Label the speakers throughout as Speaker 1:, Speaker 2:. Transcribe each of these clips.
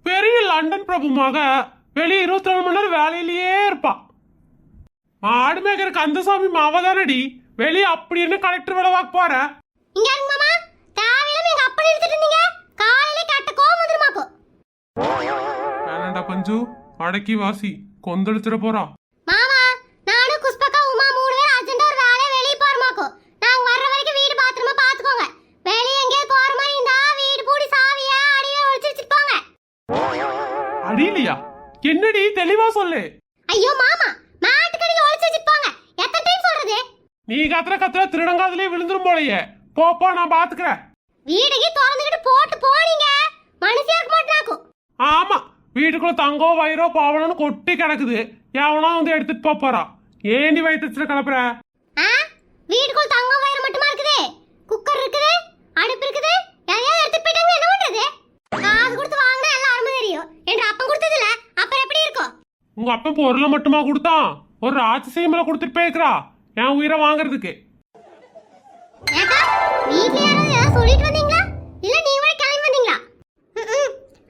Speaker 1: பெரிய லண்டன் பிரபு மக வெளியே 24 மணி நேரம் வேலையிலேயே இருப்பா. ஆடு மேய்க்கிற கந்தசாமி மாவதானடி வெளியே அப்படி என்ன கலெக்டர் வேலை பார்க்க போற? வேணாண்டா பஞ்சு, அடக்கி வாசி கொந்தளிச்சிட போறா. அடியிலையா? என்னடி தெளிவா சொல்லு.
Speaker 2: ஐயோ மாமா, மாட்டுக்கடியில ஒளிச்சு வச்சிருப்பாங்க. எத்தனை டைம் சொல்றது?
Speaker 1: நீ கத்துற திருடங்காதுலயே விழுந்துரும் போலயே. போ நான் பாத்துக்கிறேன்.
Speaker 2: வீடுக்கு திறந்துக்கிட்டு போட்டு போனீங்க மனுஷியா இருக்க மாட்டாக்கும்.
Speaker 1: ஆமா, வீட்டுக்குள்ள தங்கோ வயிறோ பாவனம்னு கொட்டி கிடக்குது. எவனா வந்து எடுத்துட்டு போறா. ஏண்டி வயிற்றுல கிளப்புற?
Speaker 2: வீட்டுக்குள்ள தங்கம் வயிறு மட்டுமா இருக்குது? குக்கர் இருக்குது, அடுப்பு இருக்குது. யாரையாவது எடுத்துட்டு போயிட்டாங்க என்ன பண்றது? காசு கொடுத்து வாங்கினா எல்லாம் அருமை தெரியும். என்ற அப்பன் கொடுத்ததுல அப்புறம் எப்படி இருக்கும்?
Speaker 1: உங்க அப்பன் பொருளை மட்டுமா கொடுத்தான்? ஒரு ராட்சசியமலை கொடுத்துட்டு போயிருக்கிறா என் உயிரை வாங்குறதுக்கு.
Speaker 2: வீட்ல யாராவது சொல்லிட்டு வந்தீங்களா இல்ல நீங்க கிளம்பி வந்தீங்களா?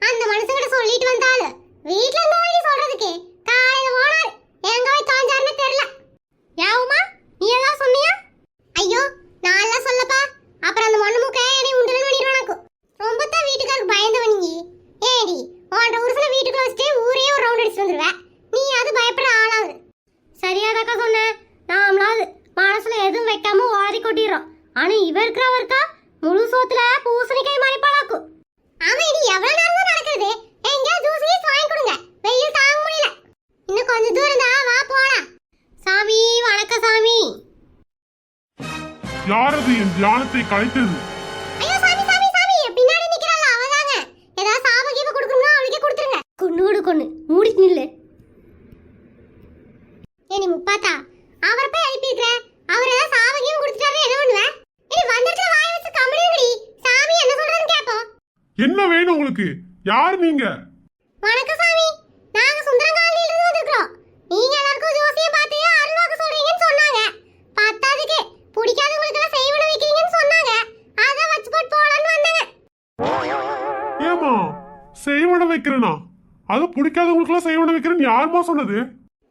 Speaker 2: அந்த மனுஷங்கிட்ட சொல்லிட்டு வந்தாலும் வீட்ல இருந்து வழி சொல்றதுக்கு காலையில போனாரு. எங்க போய் தோஞ்சாருன்னு தெரியல. யாவுமா நீ எல்லாம் சொன்னியா? ஐயோ நான் எல்லாம் சொல்லப்பா. அப்புறம் அந்த மண்ணு மூக்கை நீ உண்டலன்னு பண்ணிடுவானாக்கும். ரொம்ப தான் வீட்டுக்காருக்கு பயந்தவனீங்க. ஏடி உன்ட உருசல வீட்டுக்குள்ள வச்சுட்டு ஊரே ஒரு ரவுண்ட் அடிச்சு வந்துருவேன். நீ அது பயப்படுற ஆளாது. சரியாதாக்கா சொன்னேன். நாமளாவது மனசுல எதுவும் வைக்காம ஓடி கொட்டிடுறோம். ஆனா இவ இருக்கிறவருக்கா முழு சோத்துல பூசணிக்காய் மாதிரி பழாக்கும். ஆமா இது எவ்வளவு நேரம் தான் நடக்குது? எங்க ஜூஸ் கீஸ் வாங்கி கொடுங்க. வெயில் தாங்க முடியல. இன்னும் கொஞ்சம் தூரம் தான் வா போலாம். சாமி வணக்கம் சாமி.
Speaker 1: யாரது என் தியானத்தை கலைத்தது?
Speaker 2: ஐயோ சாமி சாமி சாமி பின்னாடி நிக்கறாள அவதாங்க. ஏதாவது சாப கீப கொடுக்கணும்னா அவளுக்கே கொடுத்துருங்க. கொன்னு மூடிட்டு நில்லு. ஏனி முப்பாத்தா அவர் போய் அனுப்பிடுற. அவர் ஏதாவது சாப கீப கொடுத்துட்டாரு என்ன பண்ணுவ? ஏனி வந்ததுல வாய் வச்சு கம்முனிங்கடி. சாமி என்ன சொல்றன்னு கேப்போம்.
Speaker 1: என்ன வேணும் உங்களுக்கு? யார் நீங்க?
Speaker 2: வணக்கம் சாமி, நாங்க சுந்தரங்காலில இருந்து வந்திருக்கோம். நீங்க எல்லாருக்கும் ஜோசியம் பார்த்து அருள்வாக்கு சொல்றீங்கன்னு சொன்னாங்க. பத்தாதுக்கு பிடிக்காதவங்களுக்கு எல்லாம் செய்வன வைக்கிறீங்கன்னு சொன்னாங்க. அத வச்சு போட்டு போலான்னு வந்தேங்க.
Speaker 1: ஏமா செய்வன வைக்கிறேனா? அது பிடிக்காதவங்களுக்கு எல்லாம் செய்வன வைக்கிறேன்னு யாருமா சொன்னது?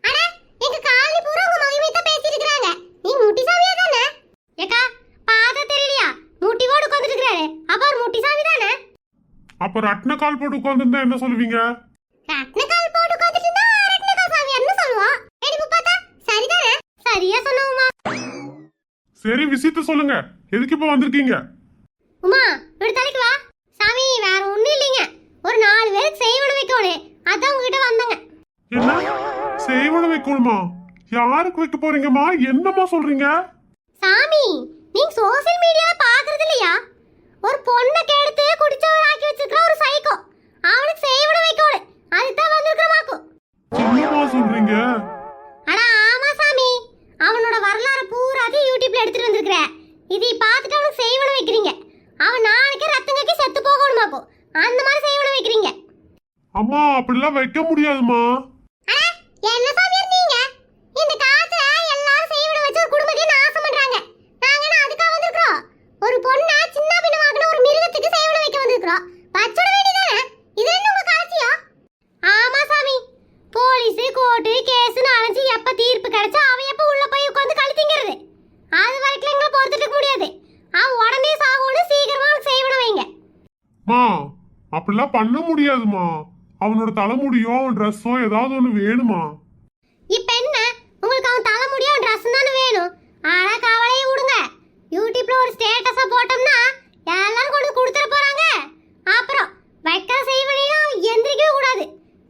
Speaker 2: அட எங்க காலனி பூரா உங்க மகிமை தான் பேசிட்டு இருக்காங்க. நீ முட்டி சாமியா தானே? ஏக்கா பாத தெரியலையா? முட்டி போடு உட்கார்ந்துட்டு இருக்காரு. அப்ப ஒரு முட்டி சாமி தானே?
Speaker 1: அப்ப ரத்ன கால் போட்டு உட்கார்ந்திருந்தா என்ன சொல்லுவீங்க?
Speaker 2: ரத்ன கால் போட்டு உட்கார்ந்துட்டு இருந்தா ரத்ன கால் சாமி என்ன சொல்லுவோம்? ஏடி முப்பாத்தா சரிதானே? சரியா சொன்னவுமா.
Speaker 1: சரி விஷயத்தை சொல்லுங்க. எதுக்கு இப்ப வந்திருக்கீங்க?
Speaker 2: உமா இப்படி தலைக்கு வா. சாமி வேற ஒண்ணும் இல்லைங்க. ஒரு 4 பேருக்கு செய்வன வைக்கணும். அதான் உங்ககிட்ட வந்தங்க.
Speaker 1: என்ன செய்வன வைக்கணுமா? யாருக்கு வைக்க போறீங்கம்மா? என்னம்மா சொல்றீங்க?
Speaker 2: சாமி நீங்க சோஷியல் மீடியால பாக்குறது இல்லையா? ஒரு பொண்ணை கெடுத்து குடிச்சவர் ஆக்கி வச்சிருக்கிற ஒரு சைக்கோ. அவனுக்கு செய்வன வைக்கணும். அதுதான் வந்திருக்கமாக்கும்.
Speaker 1: என்னம்மா சொல்றீங்க?
Speaker 2: அட ஆமா சாமி, அவனோட வரலாறு பூராத்தையும் யூடியூப்ல எடுத்துட்டு வந்திருக்கிற. இதை பார்த்துட்டு அவனுக்கு செய்வன வைக்கிறீங்க. அவன் நாளைக்கு ரத்தங்கக்கி செத்து போகணுமாக்கும். அந்த மாதிரி செய்வன வைக்கிறீங்க.
Speaker 1: அம்மா அப்படிலாம் வைக்க முடியாதுமா.
Speaker 2: என்ன சாமி நீங்க? இந்த காலத்துல எல்லாரும் செய்வன வச்சு குடும்பத்தையே நாசம் பண்றாங்க. நாங்க என்ன அதுக்காக வந்திருக்கோம்? ஒரு பொண்ணா சின்ன பின்னமாக்குன ஒரு மிருகத்துக்கு செய்வன வைக்க வந்திருக்கோம். வச்சுட வேண்டியதானே? இது என்ன உங்க காட்சியா? ஆமா சாமி, போலீஸ் கோர்ட்டு கேஸ்னு அலைஞ்சு எப்ப தீர்ப்பு கிடைச்சா அவன் எப்ப உள்ள போய் உட்கார்ந்து கழுத்திங்கிறது. அது வரைக்கும் எங்களை பொறுத்துட்டு முடியாது. அவன் உடனே சாகணும். சீக்கிரமா அவனுக்கு செய்வன வைங்க.
Speaker 1: மா அப்படிலாம் பண்ண முடியாதுமா. அவனோட தலைமுடியோ அவன் ட்ரெஸ்ஸோ ஏதாவது ஒண்ணு வேணுமா?
Speaker 2: இப்ப என்ன உங்களுக்கு அவன் தலைமுடியோ ட்ரெஸ் தானே வேணும்? ஆனா கவலையை விடுங்க. யூடியூப்ல ஒரு ஸ்டேட்டஸ போட்டோம்னா எல்லாரும் கொண்டு கொடுத்துட போறாங்க. அப்புறம் வைக்க செய்வனையும் எந்திரிக்கவே கூடாது.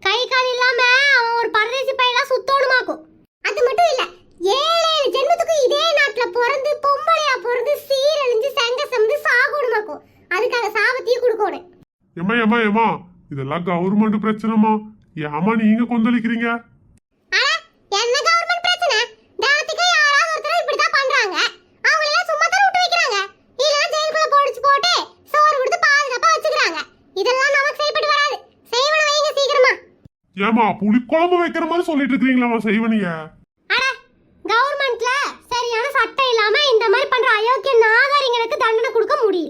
Speaker 2: கை கால் இல்லாம அவன் ஒரு பரதேசி பையெல்லாம் சுத்தோணுமாக்கும். அது மட்டும் இல்ல, 7 ஜென்மத்துக்கு இதே நாட்டுல பிறந்து பொம்பளையா பிறந்து சீரழிஞ்சு செங்க சமந்து சாகணுமாக்கும். அதுக்காக சாபத்தையும் கொடுக்கணும்.
Speaker 1: ஏமா இதெல்லாம் கவர்மெண்ட் பிரச்சனைமா. ஏமா நீங்க கொந்தளிக்கிறீங்க?
Speaker 2: என்ன கவர்மெண்ட் பிரச்சனை? தானத்துக்கு யாராவது ஒருத்தர் இப்படி தான் பண்றாங்க. அவங்க எல்லாம் சும்மா தான் விட்டு வைக்கிறாங்க. இல்லனா ஜெயிலுக்குள்ள போடிச்சு போட்டு சோறு கொடுத்து பாதுகாப்பா வச்சுக்கறாங்க. இதெல்லாம் நமக்கு சரிப்பட்டு வராது. செய்வன வைங்க சீக்கிரமா.
Speaker 1: ஏமா புளிக்குழம்பு வைக்கிற மாதிரி சொல்லிட்டு இருக்கீங்களாமா செய்வனிய?
Speaker 2: அட கவர்மெண்ட்ல சரியான சட்டம் இல்லாம இந்த மாதிரி பண்ற அயோக்கிய நாகாரிங்களுக்கு தண்டனை கொடுக்க முடியும்.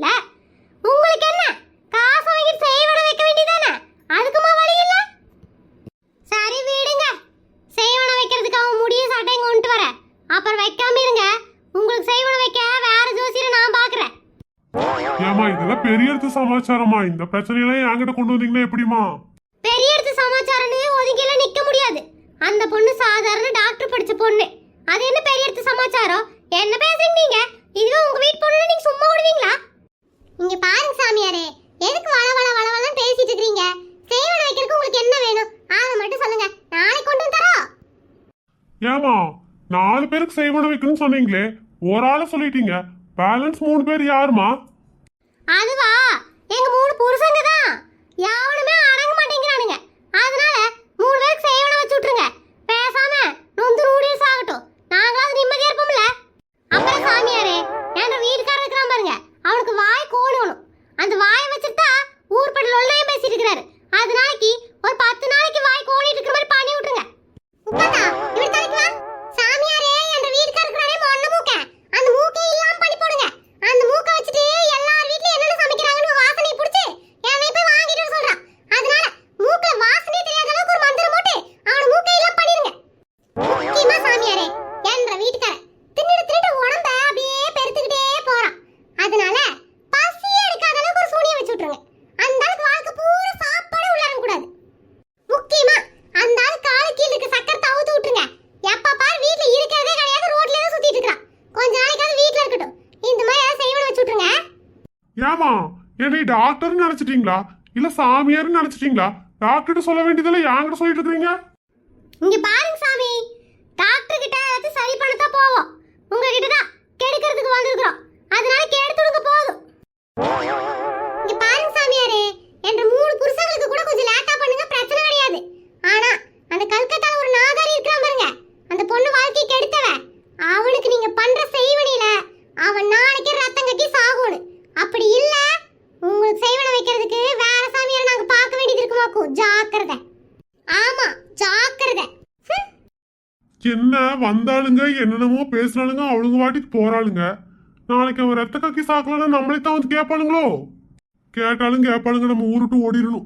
Speaker 1: ஏமா இதெல்லாம் பெரிய இடத்து சமாச்சாரமா? இந்த பிரச்சனையெல்லாம் என்கிட்ட கொண்டு வந்தீங்கன்னா எப்படிமா?
Speaker 2: பெரிய இடத்து சமாச்சாரம்னு ஒதுங்கிலாம் நிக்க முடியாது. அந்த பொண்ணு சாதாரண டாக்டர் படிச்ச பொண்ணு. அது என்ன பெரிய இடத்து சமாச்சாரம்? என்ன பேசுறீங்க நீங்க? இதுவே உங்க வீட்டு பொண்ணு நீங்க சும்மா விடுவீங்களா? இங்க பாருங்க சாமியாரே, எதுக்கு வள வள வள வளன்னு பேசிட்டு இருக்கீங்க? செய்வன வைக்கிறதுக்கு உங்களுக்கு என்ன வேணும்? அதை மட்டும் சொல்லுங்க, நாளைக்கு கொண்டு வந்து தரோம்.
Speaker 1: ஏமா 4 பேருக்கு செய்வன வைக்கணும்னு சொன்னீங்களே, ஒரு ஆளை சொல்லிட்டீங்க. பேலன்ஸ் 3 பேர் யாருமா?
Speaker 2: அதுவா, எங்க 3 புருஷங்க தான். யாவனுமே அடங்க மாட்டேங்கிறானுங்க. அதனால 3 பேருக்கு செய்வன வச்சு விட்டுருங்க. பேசாம நொந்து நூடில்ஸ் ஆகட்டும். நாங்களாவது நிம்மதியா இருப்போம்ல. அப்புறம் சாமியாரே, எங்க வீட்டுக்காரர் இருக்கிறான் பாருங்க, அவனுக்கு வாய் கோணணும். அந்த வாயை வச்சுட்டா ஊர்பட்ட லொல்லையும் பேசிட்டு இருக்கிறாரு. அதனாலக்கு ஒரு 10 நாளைக்கு வாய் கோணிட்டு இருக்கிற மாதிரி பண்ணி விட்டுருங்க. உப்பதா இப்படி தலைக்கு வா. சாமியாரே, எங்க வீட்டுக்காரர் இருக்கிறானே மொன்ன மூக்க, அந்த மூக்கை இல்லாம பண்ணி போடுங்க. அந்த மூக்கை வச்சுட்டு எல்லார் வீட்லயும் என்னென்ன சமைக்கிறாங்கன்னு வாசனையை பிடிச்சி என்னை போய் வாங்கிட்டு வர சொல்றான். அதனால மூக்குல வாசனையே தெரியாத அளவுக்கு ஒரு மந்திரம் போட்டு அவன மூக்கை எல்லாம் பண்ணிருங்க. முக்கியமா சாமியாரே, என்ற வீட்டுக்காரர் தின்னுட்டு உடம்ப அப்படியே பெருத்துக்கிட்டே போறான். அதனால பசி எடுக்காத அளவுக்கு ஒரு சூனியை வச்சு விட்டுருங்க. அந்த அளவுக்கு வாழ்க்கை பூரா சாப்பாடு உள்ளார கூடாது. முக்கியமா அந்த ஆள் காலு கீழ இருக்க சக்கரத்தை அவுத்து விட்டுருங்க. எப்ப பாரு வீட்ல இருக்கிறதே கிடையாது, ரோட்ல தான் சுத்திட்டு இருக்கான். கொஞ்ச நாளைக்காவது வீட்ல இருக்கட்டும். இந்த மாதிரி ஏதாவது செய்வன வச்சு விட்டுருங்க.
Speaker 1: ஏமா என்னை டாக்டர்னு நினைச்சிட்டீங்களா இல்ல சாமியார்னு நினைச்சிட்டீங்களா? டாக்டர்கிட்ட சொல்ல வேண்டியதெல்லாம் என்கிட்ட சொல்லிட்டு இருக்கீங்க.
Speaker 2: இங்க பாருங்க சாமி, டாக்டர் கிட்ட ஏதாவது சரி பண்ணத்தா போவோம். உங்ககிட்ட தான் கெடுக்கிறதுக்கு வந்திருக்கிறோம். அதனால கெடுத்துடுங்க போதும். இங்க பாருங்க சாமியாரே, என்ற 3 புருஷங்களுக்கு கூட கொஞ்சம் லேட்டா பண்ணுங்க, பிரச்சனை கிடையாது. ஆனா அந்த கல்கத்தால ஒரு நாதாரி இருக்கிறான் பாருங்க, அந்த பொண்ணு வாழ்க்கையை கெடுத்தவ. அவனுக்கு நீங்க பண்ற செய்வனில அவன் நாளைக்கு ரத்தம் கட்டி சாகணும். அப்படி இல்ல உங்களுக்கு செய்வன வைக்கிறதுக்கு வேற சாமியாரை நாங்க பார்க்க வேண்டியது இருக்குமாக்கும். ஜாக்கிரதை. ஆமா, ஜாக்கிரதை.
Speaker 1: என்ன வந்தாளுங்க என்னென்னமோ பேசுறாளுங்க, அவளுங்க வாட்டிக்கு போறாளுங்க. நாளைக்கு அவன் ரத்த கக்கி சாக்கலன்னா நம்மளே தான் வந்து கேட்பாளுங்களோ? கேட்டாலும் கேட்பாளுங்க, நம்ம ஊருட்டு ஓடிடணும்.